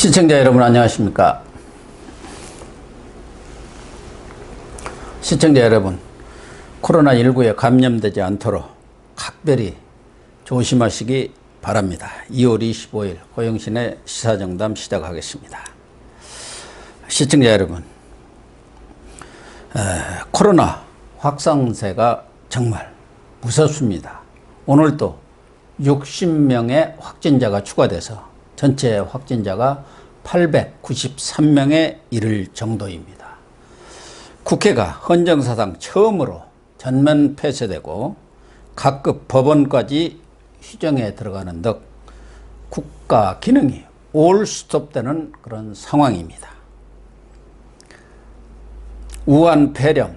시청자 여러분 안녕하십니까? 시청자 여러분, 코로나19에 감염되지 않도록 각별히 조심하시기 바랍니다. 2월 25일 고영신의 시사정담 시작하겠습니다. 시청자 여러분, 코로나 확산세가 정말 무섭습니다. 오늘도 60명의 확진자가 추가돼서 전체 확진자가 893명에 이를 정도입니다. 국회가 헌정사상 처음으로 전면 폐쇄되고 각급 법원까지 휴정에 들어가는 등 국가 기능이 올 스톱되는 그런 상황입니다. 우한 폐렴,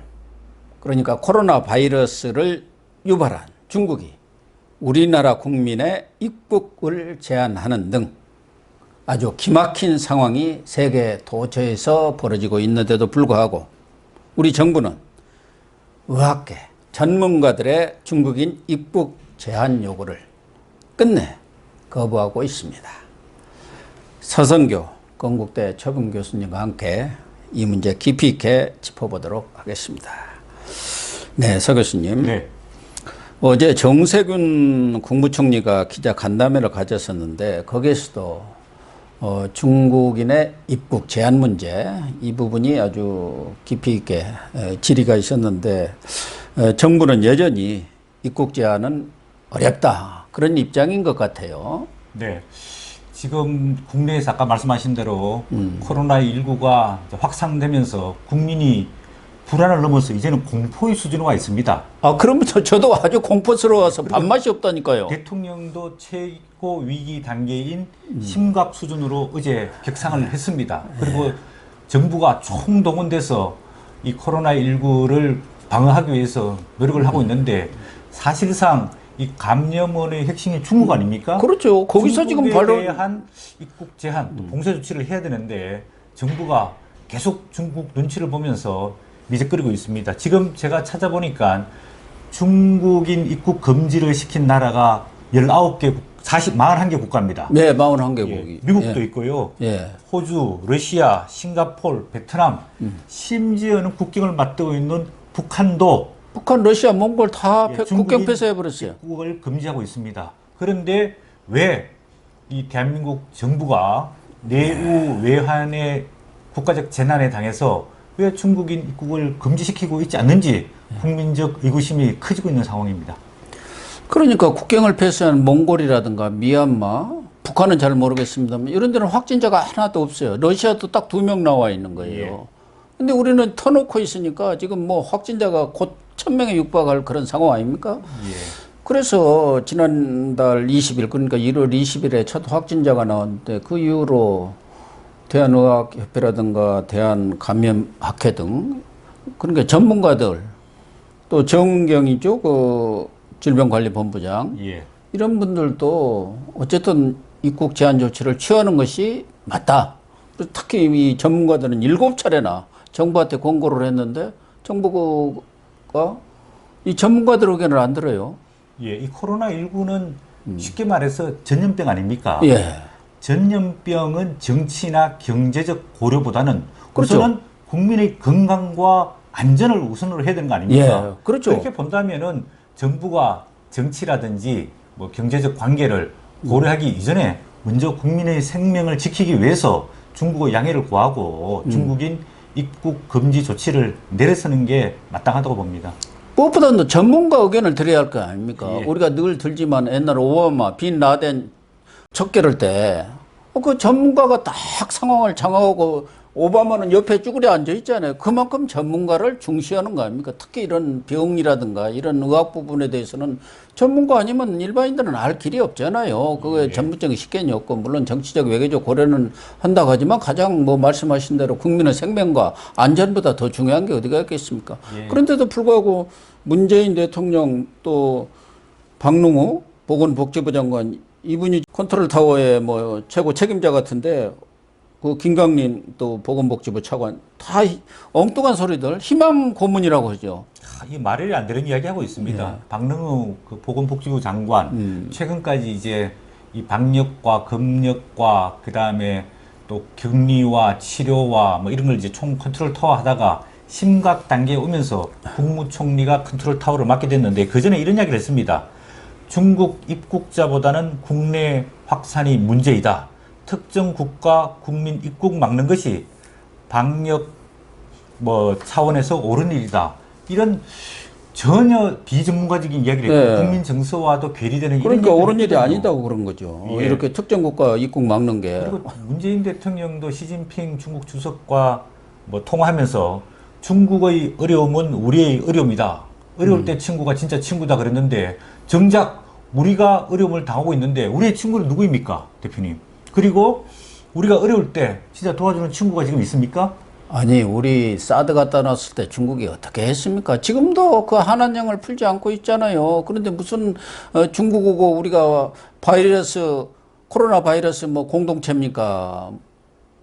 그러니까 코로나 바이러스를 유발한 중국이 우리나라 국민의 입국을 제한하는 등 아주 기막힌 상황이 세계 도처에서 벌어지고 있는데도 불구하고 우리 정부는 의학계 전문가들의 중국인 입국 제한 요구를 끝내 거부하고 있습니다. 서성교 건국대 초빙 교수님과 함께 이 문제 깊이 있게 짚어보도록 하겠습니다. 네, 서 교수님. 네. 어제 정세균 국무총리가 기자 간담회를 가졌었는데 거기에서도 중국인의 입국 제한 문제, 이 부분이 아주 깊이 있게 질의가 있었는데 정부는 여전히 입국 제한은 어렵다, 그런 입장인 것 같아요. 네. 지금 국내에서 아까 말씀하신 대로 코로나19가 확산되면서 국민이 불안을 넘어서 이제는 공포의 수준으로 와 있습니다. 아, 그러면 저도 아주 공포스러워서 밥맛이 없다니까요. 대통령도 최고 위기 단계인 심각 수준으로 어제 격상을 했습니다. 그리고 정부가 총동원돼서 이 코로나19를 방어하기 위해서 노력을 하고 있는데 사실상 이 감염원의 핵심이 중국 아닙니까? 그렇죠. 거기서 지금 중국에 대한 입국 제한, 또 봉쇄 조치를 해야 되는데 정부가 계속 중국 눈치를 보면서 미적거리고 있습니다. 지금 제가 찾아보니까 중국인 입국 금지를 시킨 나라가 19개, 41개 국가입니다. 네, 41개국이. 예, 미국도 있고요. 예. 호주, 러시아, 싱가포르, 베트남, 심지어는 국경을 맞대고 있는 북한도 북한, 러시아, 몽골 다 국경 중국인 폐쇄해버렸어요. 입국을 금지하고 있습니다. 그런데 왜 이 대한민국 정부가 내우 외환의 국가적 재난에 당해서 왜 중국인 입국을 금지시키고 있지 않는지 국민적 의구심이 커지고 있는 상황입니다. 그러니까 국경을 폐쇄한 몽골이라든가 미얀마, 북한은 잘 모르겠습니다만 이런 데는 확진자가 하나도 없어요. 러시아도 딱 2명 나와 있는 거예요. 근데 우리는 터놓고 있으니까 지금 뭐 확진자가 곧 1000명에 육박할 그런 상황 아닙니까? 예. 그래서 지난달 20일, 그러니까 1월 20일에 첫 확진자가 나왔는데 그 이후로 대한의학협회라든가 대한감염학회 등 그러니까 전문가들, 또 정은경이죠, 그 질병관리본부장, 예. 이런 분들도 어쨌든 입국 제한 조치를 취하는 것이 맞다. 특히 이 전문가들은 7차례나 정부한테 권고를 했는데 정부가 이 전문가들 의견을 안 들어요. 예. 이 코로나19는 쉽게 말해서 전염병 아닙니까? 예. 전염병은 정치나 경제적 고려보다는 그렇죠. 우선은 국민의 건강과 안전을 우선으로 해야 되는 거 아닙니까? 예, 그렇죠. 그렇게 본다면은 정부가 정치라든지 뭐 경제적 관계를 고려하기 이전에 먼저 국민의 생명을 지키기 위해서 중국의 양해를 구하고 중국인 입국 금지 조치를 내려서는 게 마땅하다고 봅니다. 무엇보다도 전문가 의견을 들어야 할 거 아닙니까? 예. 우리가 늘 들지만 옛날 오바마, 빈 라덴 척결할 때 그 전문가가 딱 상황을 장악하고 오바마는 옆에 쭈그려 앉아 있잖아요. 그만큼 전문가를 중시하는 거 아닙니까? 특히 이런 병이라든가 이런 의학 부분에 대해서는 전문가 아니면 일반인들은 알 길이 없잖아요. 그게 전문적인 식견이 없고, 물론 정치적 외교적 고려는 한다고 하지만 가장 뭐 말씀하신 대로 국민의 생명과 안전보다 더 중요한 게 어디가 있겠습니까? 예. 그런데도 불구하고 문재인 대통령 또 박능호 보건복지부 장관, 이분이 컨트롤 타워의 뭐 최고 책임자 같은데 그 김강린 또 보건복지부 차관 다 엉뚱한 소리들, 희망 고문이라고 하죠. 이 말이 안 되는 이야기 하고 있습니다. 박능우 그 보건복지부 장관 최근까지 이제 이 방역과 검역과 그 다음에 또 격리와 치료와 뭐 이런 걸 이제 총 컨트롤 타워 하다가 심각 단계에 오면서 국무총리가 컨트롤 타워를 맡게 됐는데 그 전에 이런 이야기를 했습니다. 중국 입국자보다는 국내 확산이 문제이다. 특정 국가 국민 입국 막는 것이 방역 차원에서 옳은 일이다. 이런 전혀 비전문가적인 이야기를 했고 네. 국민 정서와도 괴리되는 그러니까 이런 옳은 일이 했거든요. 아니다고 그런 거죠. 예. 이렇게 특정 국가 입국 막는 게. 그리고 문재인 대통령도 시진핑 중국 주석과 통화하면서 중국의 어려움은 우리의 어려움이다. 어려울 때 친구가 진짜 친구다 그랬는데 정작 우리가 어려움을 당하고 있는데 우리의 친구는 누구입니까, 대표님? 그리고 우리가 어려울 때 진짜 도와주는 친구가 지금 있습니까? 아니, 우리 사드 갖다 놨을 때 중국이 어떻게 했습니까? 지금도 그 한한령을 풀지 않고 있잖아요. 그런데 무슨 중국하고 우리가 코로나 바이러스 공동체입니까?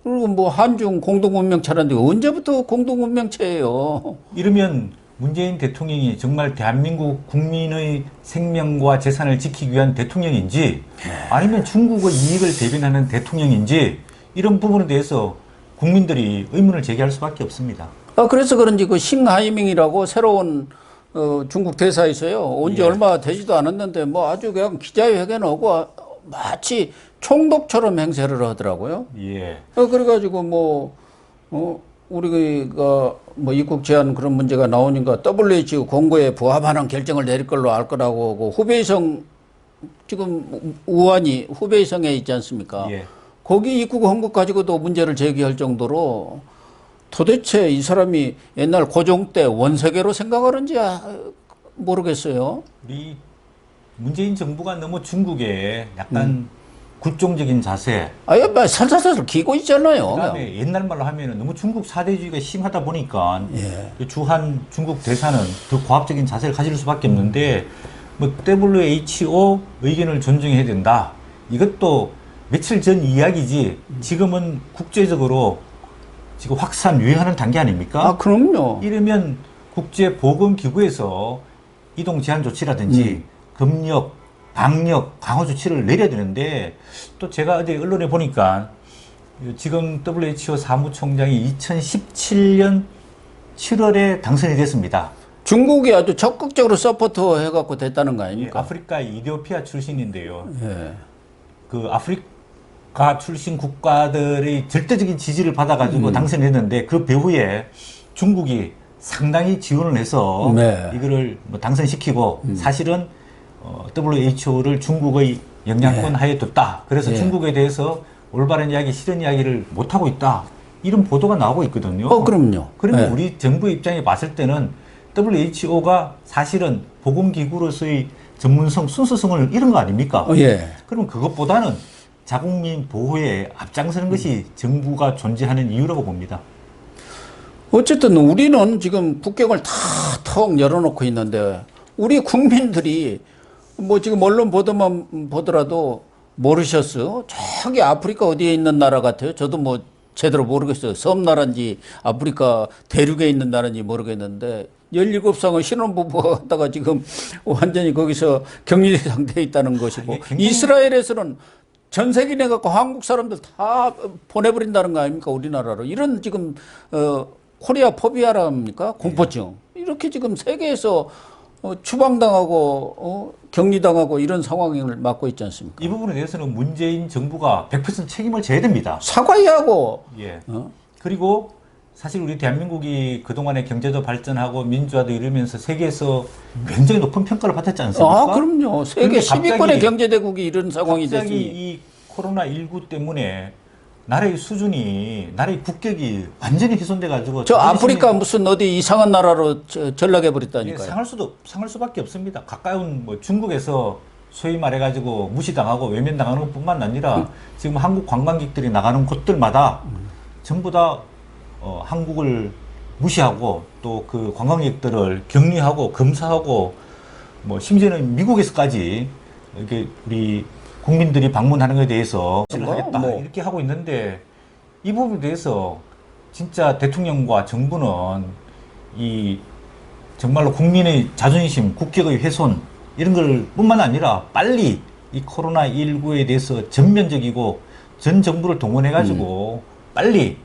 그리고 한중 공동운명체라는데 언제부터 공동운명체예요? 이러면 문재인 대통령이 정말 대한민국 국민의 생명과 재산을 지키기 위한 대통령인지 아니면 중국의 이익을 대변하는 대통령인지 이런 부분에 대해서 국민들이 의문을 제기할 수밖에 없습니다. 그래서 그런지 그 싱하이밍이라고 새로운 중국 대사에서요. 온지 얼마 되지도 않았는데 아주 그냥 기자회견하고 마치 총독처럼 행세를 하더라고요. 예. 그래가지고 우리가 입국 제한 그런 문제가 나오니까 WHO 공고에 부합하는 결정을 내릴 걸로 알 거라고 그 후베이성 지금 우한이 후베이성에 있지 않습니까? 예. 거기 입국한 것 가지고도 문제를 제기할 정도로 도대체 이 사람이 옛날 고종 때 원세계로 생각하는지 모르겠어요. 우리 문재인 정부가 너무 중국에 약간 굴종적인 자세. 살살살 기고 있잖아요. 그다음에 옛날 말로 하면은 너무 중국 사대주의가 심하다 보니까 예. 주한 중국 대사는 더 고압적인 자세를 가질 수밖에 없는데 WHO 의견을 존중해야 된다. 이것도 며칠 전 이야기지 지금은 국제적으로 지금 확산 유행하는 단계 아닙니까? 그럼요. 이러면 국제보건기구에서 이동 제한 조치라든지 검역, 방역, 강화 조치를 내려야 되는데 또 제가 어디 언론에 보니까 지금 WHO 사무총장이 2017년 7월에 당선이 됐습니다. 중국이 아주 적극적으로 서포트 해갖고 됐다는 거 아닙니까? 아프리카 이디오피아 출신인데요. 예. 그 아프리카 출신 국가들의 절대적인 지지를 받아가지고 당선했는데 그 배후에 중국이 상당히 지원을 해서 네. 이거를 당선시키고 사실은 WHO를 중국의 영향권 하에 뒀다. 그래서 중국에 대해서 올바른 이야기, 실은 이야기를 못하고 있다. 이런 보도가 나오고 있거든요. 그럼요. 그러면 우리 정부 입장에 봤을 때는 WHO가 사실은 보건기구로서의 전문성, 순수성을 잃은 거 아닙니까? 예. 그럼 그것보다는 자국민 보호에 앞장서는 것이 정부가 존재하는 이유라고 봅니다. 어쨌든 우리는 지금 국경을 다 턱 열어놓고 있는데 우리 국민들이 지금 언론 보도만 보더라도 모르셨어요? 저기 아프리카 어디에 있는 나라 같아요? 저도 제대로 모르겠어요. 섬나라인지 아프리카 대륙에 있는 나라인지 모르겠는데 17상의 신혼부부가 갔다가 지금 완전히 거기서 격리 상태에 있다는 것이고 이스라엘에서는 전 세계 내갖고 한국 사람들 다 보내버린다는 거 아닙니까? 우리나라로. 이런 지금 코리아 포비아랍니까? 공포증. 이렇게 지금 세계에서 추방당하고 격리당하고 이런 상황을 맞고 있지 않습니까? 이 부분에 대해서는 문재인 정부가 100% 책임을 져야 됩니다. 사과해야 하고. 예. 그리고 사실 우리 대한민국이 그동안에 경제도 발전하고 민주화도 이루면서 세계에서 굉장히 높은 평가를 받았지 않습니까? 그럼요. 세계 10위권의 경제대국이 이런 상황이 갑자기 됐으니. 이 코로나19 때문에 나라의 수준이, 나라의 국격이 완전히 훼손돼가지고. 저 아프리카 무슨 어디 이상한 나라로 전락해버렸다니까요. 상할 수밖에 없습니다. 가까운 중국에서 소위 말해가지고 무시당하고 외면당하는 것 뿐만 아니라 지금 한국 관광객들이 나가는 곳들마다 전부 다 한국을 무시하고 또 그 관광객들을 격리하고 검사하고 심지어는 미국에서까지 이렇게 우리 국민들이 방문하는 것에 대해서 하겠다 이렇게 하고 있는데 이 부분에 대해서 진짜 대통령과 정부는 이 정말로 국민의 자존심, 국격의 훼손 이런 걸 뿐만 아니라 빨리 이 코로나19에 대해서 전면적이고 전 정부를 동원해가지고 빨리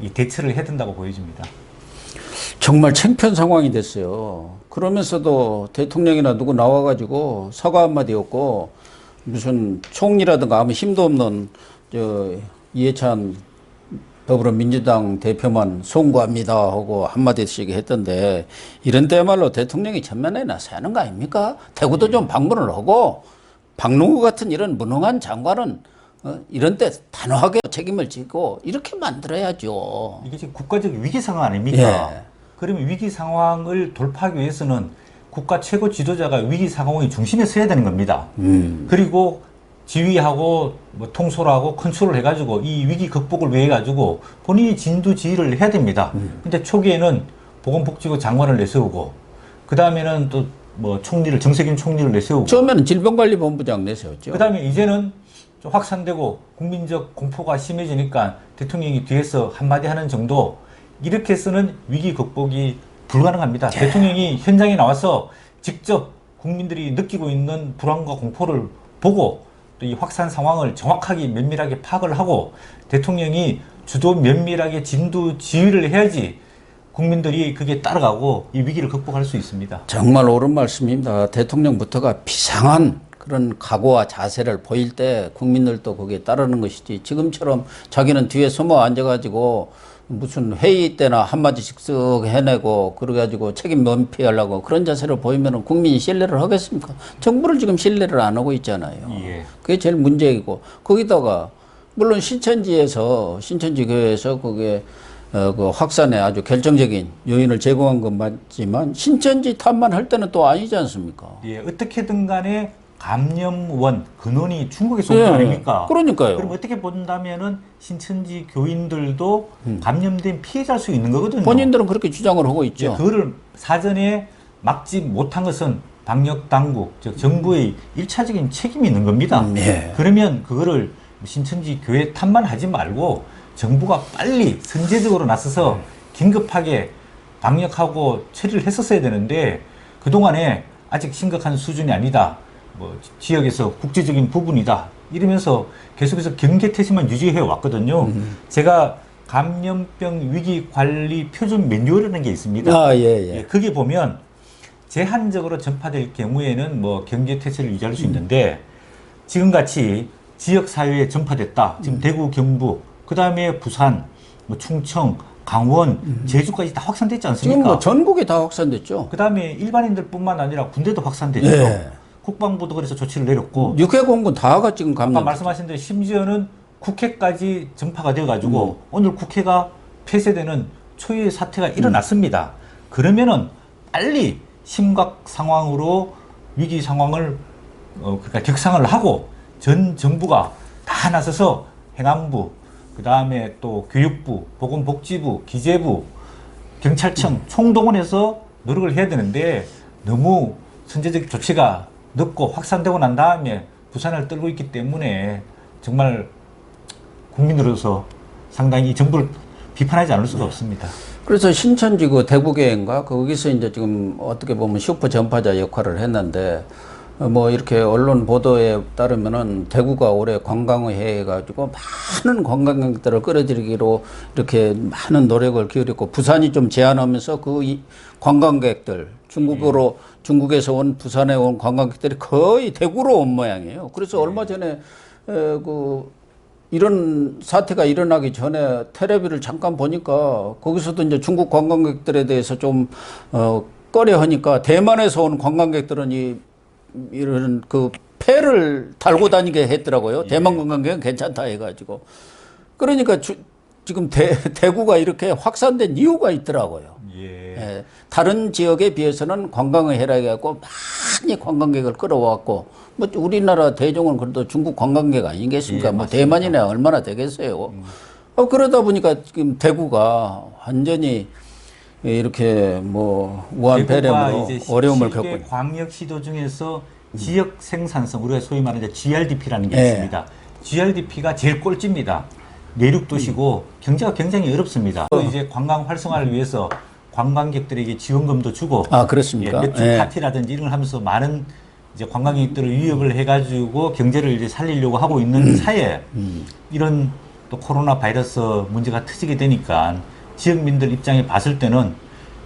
이 대처를 해야 된다고 보여집니다. 정말 창피한 상황이 됐어요. 그러면서도 대통령이나 누구 나와가지고 사과 한마디 없고 무슨 총리라든가 아무 힘도 없는 이해찬 더불어민주당 대표만 송구합니다 하고 한마디씩 했던데 이런 때야말로 대통령이 전면에 나서야 하는 거 아닙니까? 대구도 좀 방문을 하고 박능우 같은 이런 무능한 장관은 이런 때 단호하게 책임을 지고 이렇게 만들어야죠. 이게 지금 국가적 위기 상황 아닙니까? 예. 그러면 위기 상황을 돌파하기 위해서는 국가 최고 지도자가 위기 상황의 중심에 서야 되는 겁니다. 그리고 지휘하고 뭐 통솔하고 컨트롤 해가지고 이 위기 극복을 위해 가지고 본인이 진두지휘를 해야 됩니다. 근데 초기에는 보건복지부 장관을 내세우고 그 다음에는 또 뭐 총리를 정세균 총리를 내세우고 처음에는 질병관리본부장 내세웠죠. 그 다음에 이제는 좀 확산되고 국민적 공포가 심해지니까 대통령이 뒤에서 한마디 하는 정도 이렇게 해서는 위기 극복이 불가능합니다. 대통령이 현장에 나와서 직접 국민들이 느끼고 있는 불안과 공포를 보고 또 이 확산 상황을 정확하게 면밀하게 파악을 하고 대통령이 주도 면밀하게 진두 지휘를 해야지 국민들이 그게 따라가고 이 위기를 극복할 수 있습니다. 정말 옳은 말씀입니다. 대통령부터가 비상한 그런 각오와 자세를 보일 때 국민들도 거기에 따르는 것이지 지금처럼 자기는 뒤에 숨어 앉아가지고 무슨 회의 때나 한마디씩 쓱 해내고 그래가지고 책임 면피하려고 그런 자세를 보이면 국민이 신뢰를 하겠습니까? 정부를 지금 신뢰를 안 하고 있잖아요. 예. 그게 제일 문제이고 거기다가 물론 신천지 교회에서 그게 그 확산에 아주 결정적인 요인을 제공한 건 맞지만 신천지 탓만 할 때는 또 아니지 않습니까? 예, 어떻게든 간에 감염원 근원이 중국에서 온 거 아닙니까? 그러니까요. 그럼 어떻게 본다면은 신천지 교인들도 감염된 피해자일 수 있는 거거든요. 본인들은 그렇게 주장을 하고 예, 있죠. 그거를 사전에 막지 못한 것은 방역 당국, 즉 정부의 일차적인 책임이 있는 겁니다. 예. 그러면 그거를 신천지 교회 탓만 하지 말고 정부가 빨리 선제적으로 나서서 긴급하게 방역하고 처리를 했었어야 되는데 그동안에 아직 심각한 수준이 아니다. 뭐 지역에서 국제적인 부분이다. 이러면서 계속해서 경계태세만 유지해 왔거든요. 제가 감염병 위기 관리 표준 매뉴얼이라는 게 있습니다. 아, 예. 거기 보면 제한적으로 전파될 경우에는 뭐 경계태세를 유지할 수 있는데 지금같이 지역 사회에 전파됐다. 지금 대구, 경북, 그 다음에 부산, 뭐 충청, 강원, 제주까지 다 확산됐지 않습니까? 지금 뭐 전국에 다 확산됐죠. 그 다음에 일반인들뿐만 아니라 군대도 확산됐죠. 예. 국방부도 그래서 조치를 내렸고 육해공군 다가 지금 아까 감염. 말씀하신 대로 심지어는 국회까지 전파가 되어가지고 오늘 국회가 폐쇄되는 초유의 사태가 일어났습니다. 그러면은 빨리 심각 상황으로 위기 상황을 그러니까 격상을 하고 전 정부가 다 나서서 행안부, 그 다음에 또 교육부, 보건복지부, 기재부, 경찰청 총동원해서 노력을 해야 되는데 너무 선제적 조치가 늦고 확산되고 난 다음에 부산을 떨고 있기 때문에 정말 국민으로서 상당히 정부를 비판하지 않을 수가 없습니다. 그래서 신천지 그 대구교회인가 거기서 이제 지금 어떻게 보면 슈퍼 전파자 역할을 했는데 뭐 이렇게 언론 보도에 따르면은 대구가 올해 관광을 해가지고 많은 관광객들을 끌어들이기로 이렇게 많은 노력을 기울였고 부산이 좀 제한하면서 그 관광객들 중국에서 온 부산에 온 관광객들이 거의 대구로 온 모양이에요. 그래서 얼마 전에 이런 사태가 일어나기 전에 텔레비를 잠깐 보니까 거기서도 이제 중국 관광객들에 대해서 좀 꺼려 하니까 대만에서 온 관광객들은 이런 그 폐를 달고 다니게 했더라고요. 대만 관광객은 괜찮다 해가지고. 그러니까 지금 대구가 이렇게 확산된 이유가 있더라고요. 예, 다른 지역에 비해서는 관광을 해라 해갖고 많이 관광객을 끌어왔고 뭐 우리나라 대종은 그래도 중국 관광객 아니겠습니까? 뭐 대만이나 얼마나 되겠어요. 그러다 보니까 지금 대구가 완전히 이렇게 뭐 우한 폐렴으로 어려움을 겪고 있는. 광역 시도 중에서 지역 생산성 우리가 소위 말하는 GRDP라는 게 있습니다. GRDP가 제일 꼴찌입니다. 내륙 도시고 경제가 굉장히 어렵습니다. 또 이제 관광 활성화를 위해서 관광객들에게 지원금도 주고 그렇습니까? 맥주 파티라든지 이런 걸 하면서 많은 이제 관광객들을 위협을 해가지고 경제를 이제 살리려고 하고 있는 차에 이런 또 코로나 바이러스 문제가 터지게 되니까 지역민들 입장에 봤을 때는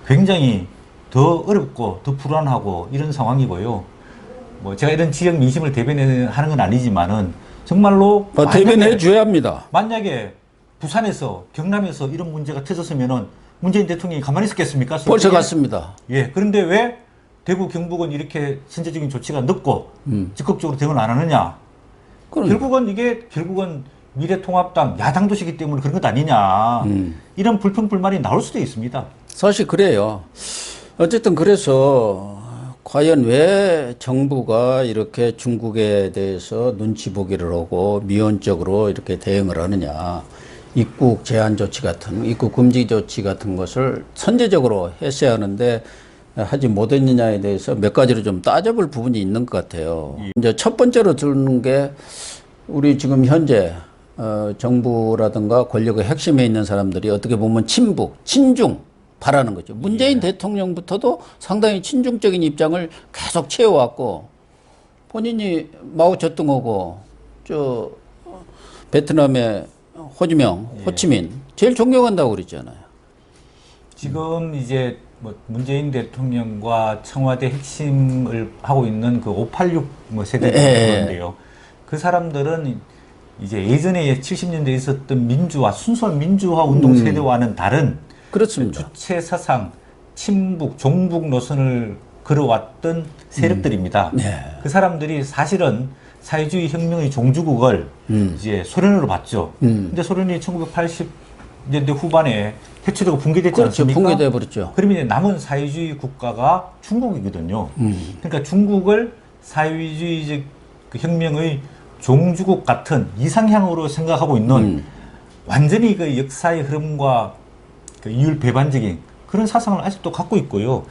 굉장히 더 어렵고 더 불안하고 이런 상황이고요. 뭐 제가 이런 지역 민심을 대변하는 건 아니지만은 정말로 대변해 줘야 합니다. 만약에 부산에서 경남에서 이런 문제가 터졌으면은 문재인 대통령이 가만히 있었겠습니까? 벌써 갔습니다. 예. 그런데 왜 대구 경북은 이렇게 선제적인 조치가 늦고 적극적으로 대응을 안 하느냐? 결국은 미래통합당 야당도시기 때문에 그런 것 아니냐? 이런 불평 불만이 나올 수도 있습니다. 사실 그래요. 어쨌든 그래서 과연 왜 정부가 이렇게 중국에 대해서 눈치 보기를 하고 미온적으로 이렇게 대응을 하느냐. 입국 제한 조치 같은, 입국 금지 조치 같은 것을 선제적으로 했어야 하는데 하지 못했느냐에 대해서 몇 가지로 좀 따져볼 부분이 있는 것 같아요. 이제 첫 번째로 드는 게 우리 지금 현재 정부라든가 권력의 핵심에 있는 사람들이 어떻게 보면 친북, 친중 바라는 거죠. 문재인 대통령부터도 상당히 친중적인 입장을 계속 채워왔고 본인이 마오쩌둥하고 저 베트남의 호치민 제일 존경한다고 그랬잖아요. 지금 이제 뭐 문재인 대통령과 청와대 핵심을 하고 있는 그 586 뭐 세대인데요. 그 사람들은 이제 예전에 70년대에 있었던 민주화, 순수한 민주화 운동 세대와는 다른 그렇습니다. 주체 사상, 친북, 종북 노선을 걸어왔던 세력들입니다. 그 사람들이 사실은 사회주의 혁명의 종주국을 이제 소련으로 봤죠. 근데 소련이 1980년대 후반에 해체되고 붕괴됐지 그렇죠. 않습니까? 붕괴돼 버렸죠. 그러면 이제 남은 사회주의 국가가 중국이거든요. 그러니까 중국을 사회주의적 그 혁명의 종주국 같은 이상향으로 생각하고 있는 완전히 그 역사의 흐름과 그 이율 배반적인 그런 사상을 아직도 갖고 있고요.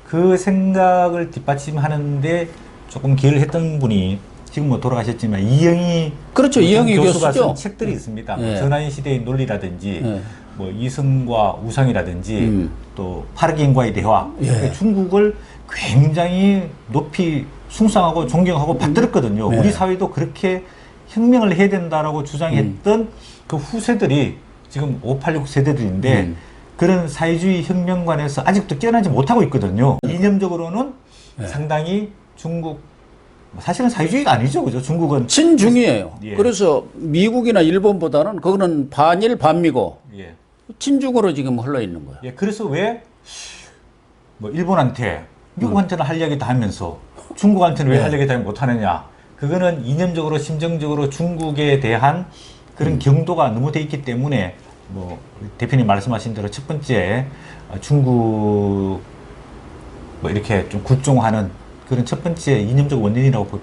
그 생각을 뒷받침하는데 조금 기여를 했던 분이 지금 뭐 돌아가셨지만 이영희 그렇죠. 이영희 교수가 교수죠. 쓴 책들이 있습니다. 네. 전환 시대의 논리라든지 네. 뭐 이승과 우상이라든지 또 파르긴과의 대화. 그러니까 중국을 굉장히 높이 숭상하고 존경하고 받들었거든요. 우리 사회도 그렇게 혁명을 해야 된다라고 주장했던 그 후세들이 지금 586 세대들인데 그런 사회주의 혁명관에서 아직도 깨어나지 못하고 있거든요. 이념적으로는 상당히 중국 사실은 사회주의가 아니죠, 그죠? 중국은 친중이에요. 예. 그래서 미국이나 일본보다는 그거는 반일 반미고 예. 친중으로 지금 흘러 있는 거예요. 예, 그래서 왜 뭐 일본한테 미국한테는 할 이야기 다 하면서 중국한테는 왜 할 이야기 다 못 하느냐? 그거는 이념적으로 심정적으로 중국에 대한 그런 경도가 너무 돼 있기 때문에 뭐 대표님 말씀하신 대로 첫 번째 중국 뭐 이렇게 좀 굴종하는 그런 첫 번째 이념적 원인이라고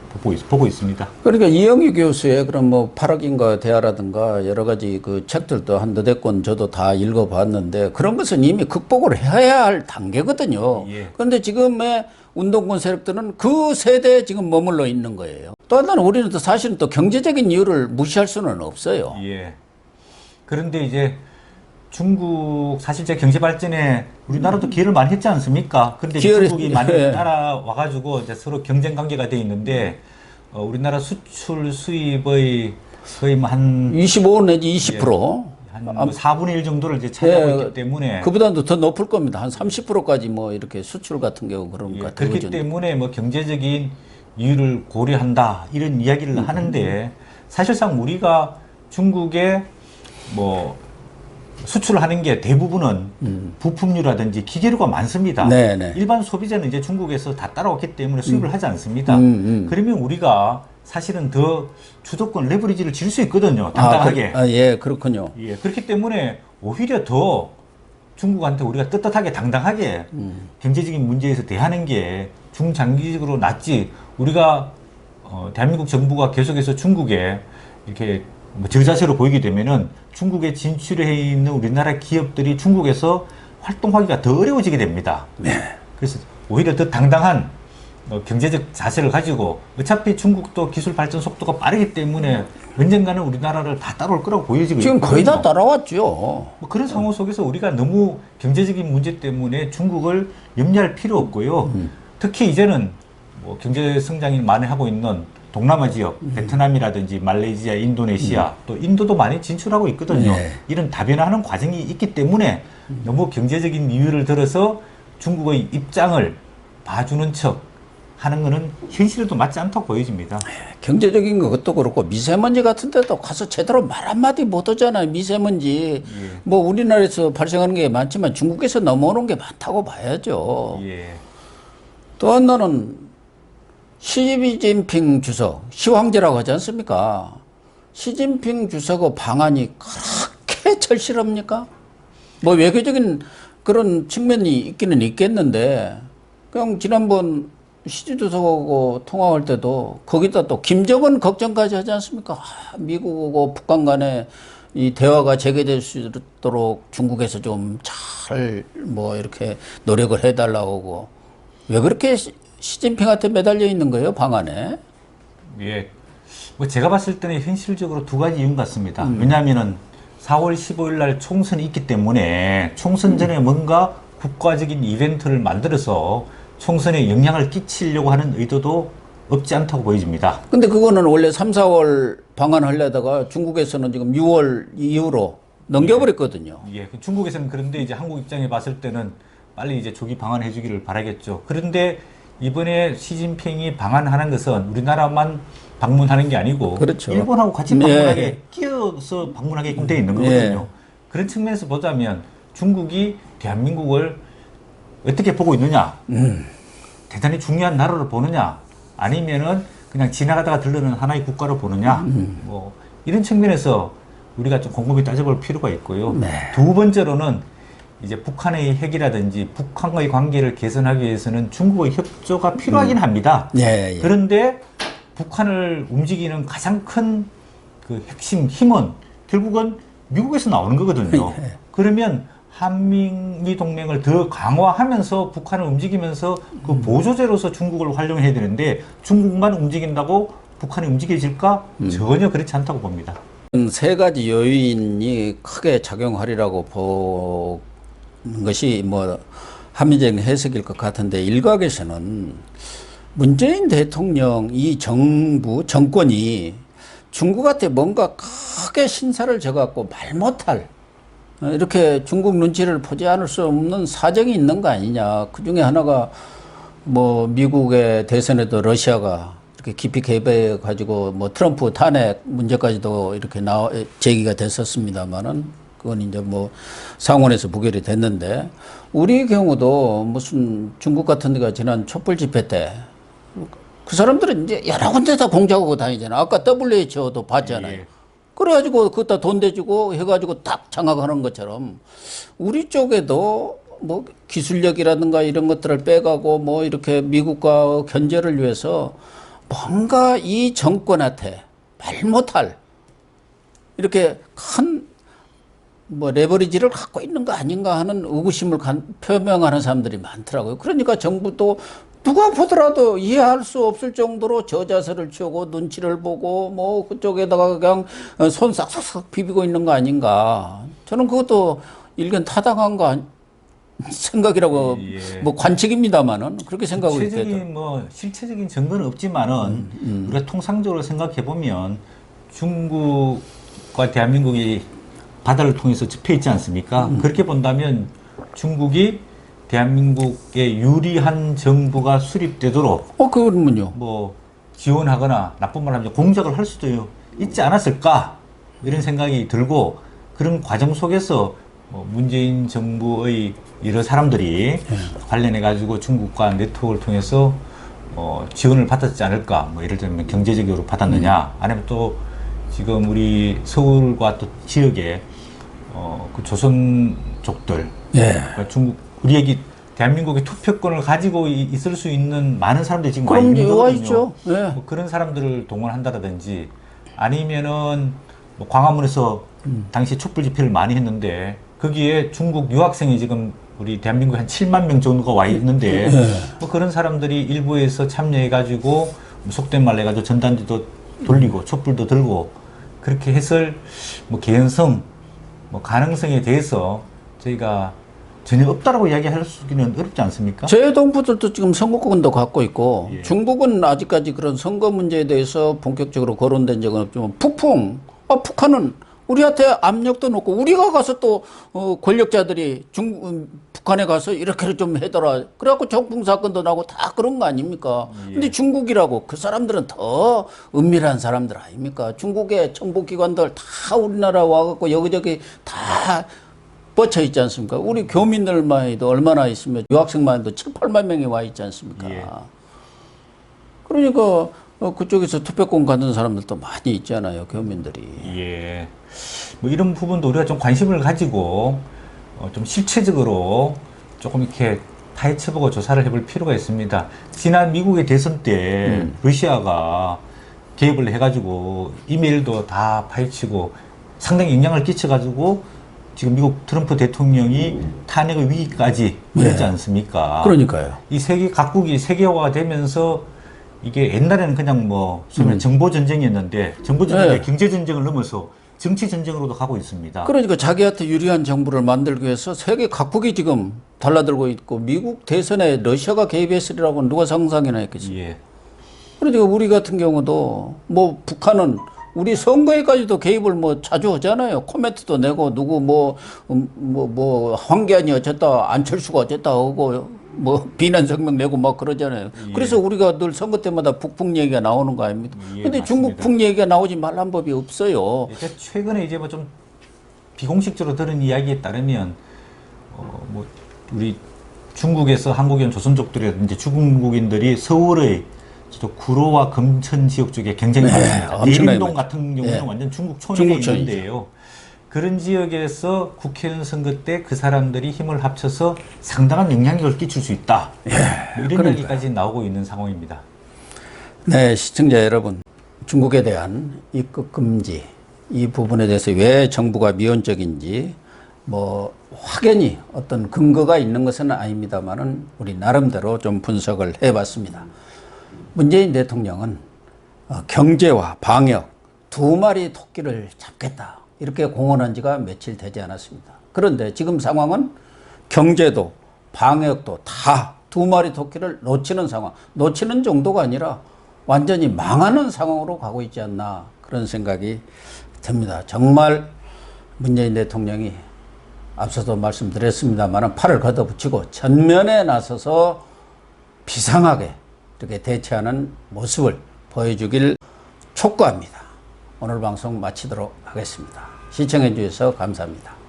보고 있습니다. 그러니까 이영희 교수의 그런 뭐 파락인과 대화라든가 여러 가지 그 책들도 한 너댓 권 저도 다 읽어봤는데 그런 것은 이미 극복을 해야 할 단계거든요. 예. 그런데 지금의 운동권 세력들은 그 세대에 지금 머물러 있는 거예요. 또 하나는 우리는 또 사실은 또 경제적인 이유를 무시할 수는 없어요. 예. 그런데 이제 중국 사실 제 경제 발전에 우리나라도 기여를 많이 했지 않습니까? 그런데 중국이 많이 따라와가지고 이제 서로 경쟁 관계가 돼 있는데 우리나라 수출 수입의 거의 뭐한 25 내지 20%. 한 4분의 1 정도를 이제 차지하고 있기 때문에 그보다도 더 높을 겁니다. 한 30%까지 뭐 이렇게 수출 같은 경우 그런 것 같아요. 그렇기 때문에 뭐 경제적인 이유를 고려한다 이런 이야기를 하는데 사실상 우리가 중국에 뭐 수출을 하는 게 대부분은 부품류라든지 기계류가 많습니다. 네네. 일반 소비자는 이제 중국에서 다 따라왔기 때문에 수입을 하지 않습니다. 그러면 우리가 사실은 더 주도권 레버리지를 질 수 있거든요. 당당하게. 예, 그렇군요. 예, 그렇기 때문에 오히려 더 중국한테 우리가 떳떳하게 당당하게 경제적인 문제에서 대하는 게 중장기적으로 낫지. 우리가 대한민국 정부가 계속해서 중국에 이렇게 뭐 저자세로 보이게 되면은 중국에 진출해 있는 우리나라 기업들이 중국에서 활동하기가 더 어려워지게 됩니다. 네. 그래서 오히려 더 당당한 경제적 자세를 가지고 어차피 중국도 기술 발전 속도가 빠르기 때문에 언젠가는 우리나라를 다 따라올 거라고 보여지고 지금 있거든요. 거의 다 따라왔죠. 뭐 그런 상황 속에서 우리가 너무 경제적인 문제 때문에 중국을 염려할 필요 없고요. 특히 이제는 뭐 경제 성장이 많이 하고 있는 동남아 지역, 베트남이라든지 말레이시아, 인도네시아, 또 인도도 많이 진출하고 있거든요. 네. 이런 다변화하는 과정이 있기 때문에 너무 경제적인 이유를 들어서 중국의 입장을 봐주는 척 하는 것은 현실에도 맞지 않다고 보여집니다. 경제적인 것도 그렇고 미세먼지 같은 데도 가서 제대로 말 한마디 못 하잖아요. 미세먼지. 예. 뭐 우리나라에서 발생하는 게 많지만 중국에서 넘어오는 게 많다고 봐야죠. 예. 또 하나는 시진핑 주석, 시황제라고 하지 않습니까? 시진핑 주석의 방안이 그렇게 절실합니까? 뭐 외교적인 그런 측면이 있기는 있겠는데, 그냥 지난번 시 주석하고 통화할 때도 거기다 또 김정은 걱정까지 하지 않습니까? 미국하고 북한 간에 이 대화가 재개될 수 있도록 중국에서 좀 잘 뭐 이렇게 노력을 해달라고 하고. 왜 그렇게 시진핑한테 매달려 있는 거예요, 방안에? 예. 뭐 제가 봤을 때는 현실적으로 두 가지 이유 같습니다. 왜냐하면은 4월 15일 날 총선이 있기 때문에 총선 전에 뭔가 국가적인 이벤트를 만들어서 총선에 영향을 끼치려고 하는 의도도 없지 않다고 보여집니다. 근데 그거는 원래 3, 4월 방안 하려다가 중국에서는 지금 6월 이후로 넘겨버렸거든요. 예. 중국에서는 그런데 이제 한국 입장에 봤을 때는 빨리 이제 조기 방한해 주기를 바라겠죠. 그런데 이번에 시진핑이 방한하는 것은 우리나라만 방문하는 게 아니고 그렇죠. 일본하고 같이 네. 방문하게 끼어서 방문하게끔 돼 있는 거거든요. 네. 그런 측면에서 보자면 중국이 대한민국을 어떻게 보고 있느냐, 대단히 중요한 나라로 보느냐, 아니면은 그냥 지나가다가 들르는 하나의 국가로 보느냐, 뭐 이런 측면에서 우리가 좀 곰곰이 따져볼 필요가 있고요. 네. 두 번째로는 이제 북한의 핵이라든지 북한과의 관계를 개선하기 위해서는 중국의 협조가 필요하긴 합니다. 예, 예. 그런데 북한을 움직이는 가장 큰 그 핵심 힘은 결국은 미국에서 나오는 거거든요. 그러면 한미 동맹을 더 강화하면서 북한을 움직이면서 그 보조제로서 중국을 활용해야 되는데 중국만 움직인다고 북한이 움직여질까? 전혀 그렇지 않다고 봅니다. 세 가지 요인이 크게 작용하리라고 보는 것이 뭐 합리적인 해석일 것 같은데, 일각에서는 문재인 대통령 이 정부 정권이 중국한테 뭔가 크게 신사를 져갖고 말 못할, 이렇게 중국 눈치를 보지 않을 수 없는 사정이 있는 거 아니냐. 그 중에 하나가 뭐 미국의 대선에도 러시아가 이렇게 깊이 개입해 가지고 뭐 트럼프 탄핵 문제까지도 이렇게 제기가 됐었습니다만은, 그건 이제 뭐 상원에서 부결이 됐는데, 우리 경우도 무슨 중국 같은 데가 지난 촛불 집회 때 그 사람들은 이제 여러 군데 다 공작하고 다니잖아요. 아까 WHO도 봤잖아요. 예. 그래가지고 그것다 돈 대주고 해가지고 딱 장악하는 것처럼 우리 쪽에도 뭐 기술력이라든가 이런 것들을 빼가고 뭐 이렇게 미국과 견제를 위해서 뭔가 이 정권한테 말 못할 이렇게 큰 뭐 레버리지를 갖고 있는 거 아닌가 하는 의구심을 표명하는 사람들이 많더라고요. 그러니까 정부도 누가 보더라도 이해할 수 없을 정도로 저자세를 취하고 눈치를 보고 뭐 그쪽에다가 그냥 손 싹싹싹 비비고 있는 거 아닌가. 저는 그것도 일견 타당한 거 생각이라고 예. 뭐 관측입니다만은 그렇게 생각을 했죠. 실체적인 뭐 실체적인 증거는 없지만은 우리가 통상적으로 생각해 보면 중국과 대한민국이 바다를 통해서 접해 있지 않습니까? 그렇게 본다면 중국이 대한민국에 유리한 정부가 수립되도록 그러면요. 뭐 지원하거나 나쁜 말 하면 공작을 할 수도 있지 않았을까 이런 생각이 들고, 그런 과정 속에서 문재인 정부의 여러 사람들이 관련해 가지고 중국과 네트워크를 통해서 지원을 받았지 않을까. 뭐 예를 들면 경제적으로 받았느냐, 아니면 또 지금 우리 서울과 또 지역에 그 조선족들, 그러니까 중국 우리에게 대한민국의 투표권을 가지고 있을 수 있는 많은 사람들이 지금 와 있는 와 거거든요. 있죠. 예. 뭐 그런 사람들을 동원한다든지, 아니면은 뭐 광화문에서 당시 촛불 집회를 많이 했는데 거기에 중국 유학생이 지금 우리 대한민국에 한 7만 명 정도가 와 있는데 뭐 그런 사람들이 일부에서 참여해가지고 속된 말 해가지고 전단지도 돌리고 촛불도 들고 그렇게 했을 뭐 개연성, 뭐 가능성에 대해서 저희가 전혀 없다라고 이야기할 수는 어렵지 않습니까? 제 동포들도 지금 선거권도 갖고 있고 예. 중국은 아직까지 그런 선거 문제에 대해서 본격적으로 거론된 적은 없지만 북한은 우리한테 압력도 놓고 우리가 가서 또 권력자들이 북한에 가서 이렇게 좀 해더라. 그래갖고 정풍 사건도 나고 다 그런 거 아닙니까? 예. 근데 중국이라고 그 사람들은 더 은밀한 사람들 아닙니까? 중국의 정보기관들 다 우리나라 와갖고 여기저기 다 뻗쳐 있지 않습니까? 우리 교민들만 해도 얼마나 있으면 유학생만 해도 7, 8만 명이 와 있지 않습니까? 예. 그러니까 그쪽에서 투표권 갖는 사람들도 많이 있잖아요, 교민들이. 예. 뭐 이런 부분도 우리가 좀 관심을 가지고 좀 실체적으로 조금 이렇게 파헤쳐보고 조사를 해볼 필요가 있습니다. 지난 미국의 대선 때 러시아가 개입을 해가지고 이메일도 다 파헤치고 상당히 영향을 끼쳐가지고 지금 미국 트럼프 대통령이 탄핵의 위기까지 이르지 않습니까? 그러니까요. 이 세계 각국이 세계화가 되면서 이게 옛날에는 그냥 뭐 소위 정보 전쟁이었는데 정보 전쟁이 경제 전쟁을 넘어서 정치 전쟁으로도 가고 있습니다. 그러니까 자기한테 유리한 정부를 만들기 위해서 세계 각국이 지금 달라들고 있고 미국 대선에 러시아가 개입했으리라고 누가 상상이나 했겠습니까? 예. 그러니까 우리 같은 경우도 뭐 북한은 우리 선거에까지도 개입을 뭐 자주 하잖아요. 코멘트도 내고 누구 뭐 황교안이 어쨌다 안철수가 어쨌다 하고 뭐 비난 성명 내고 막 그러잖아요. 예. 그래서 우리가 늘 선거 때마다 북풍 얘기가 나오는 거 아닙니까? 예, 근데 맞습니다. 중국 풍 얘기가 나오지 말란 법이 없어요. 최근에 이제 뭐 좀 비공식적으로 들은 이야기에 따르면 뭐 우리 중국에서 한국인 조선족들이라든지 중국인들이 서울의 구로와 금천 지역 쪽에 굉장히 많습니다. 엄청나게 예림동 많죠. 같은 경우는 예. 완전 중국 촌에 중국촌이죠. 있는데요. 그런 지역에서 국회의원 선거 때 그 사람들이 힘을 합쳐서 상당한 영향력을 끼칠 수 있다. 뭐 이런 그러니까요. 이야기까지 나오고 있는 상황입니다. 네, 시청자 여러분. 중국에 대한 입국 금지 이 부분에 대해서 왜 정부가 미온적인지 뭐 확연히 어떤 근거가 있는 것은 아닙니다만은 우리 나름대로 좀 분석을 해봤습니다. 문재인 대통령은 경제와 방역 두 마리 토끼를 잡겠다 이렇게 공언한 지가 며칠 되지 않았습니다. 그런데 지금 상황은 경제도 방역도 다 두 마리 토끼를 놓치는 상황, 놓치는 정도가 아니라 완전히 망하는 상황으로 가고 있지 않나 그런 생각이 듭니다. 정말 문재인 대통령이 앞서도 말씀드렸습니다만 팔을 걷어붙이고 전면에 나서서 비상하게 이렇게 대처하는 모습을 보여주길 촉구합니다. 오늘 방송 마치도록 하겠습니다. 시청해 주셔서 감사합니다.